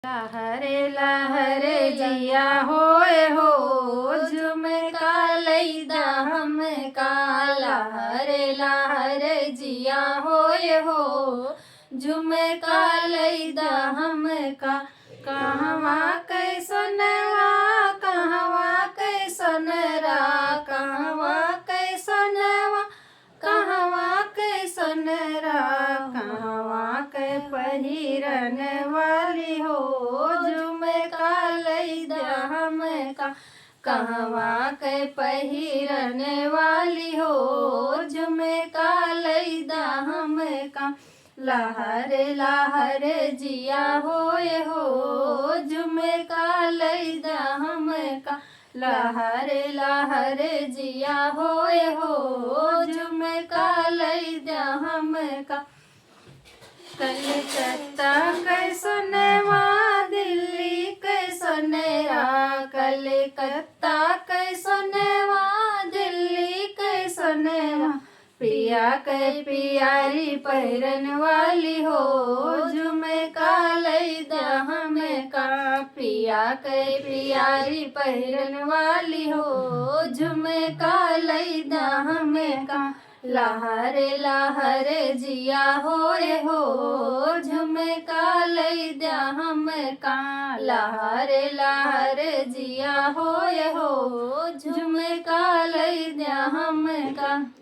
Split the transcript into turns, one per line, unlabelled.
लहरे लहरे जिया होए हो झुमका लैदा हमका। लहरे लहरे जिया होए हो झुमका लैदा हमका। कहवा कैसनवा कहवा कैसनरा कहवा कैसनवा कहवा कैसनरा कहवा के पहिरन वाली हो झुमका लैदा हमका। कहवा के पहिरन वाली हो झुमका लैदा हमका। लहरे लहरे जिया होए हो झुमका लैदा हमका। लहरे लहरे जिया होए हो झुमका लैदा हमका। कलकत्ता कैसनवा दिल्ली कैसनरा कलकत्ता कैसनवा दिल्ली कैसनवा। पिया के पियारी पहिरन वाली हो झुमका लैदा हमका। पिया के पियारी पहिरन वाली हो झुमका लैदा हमका। लहरे लहरे जिया होए हो झुमका लैदा हमका। लहरे लहरे जिया होए हो झुमका लैदा हमका।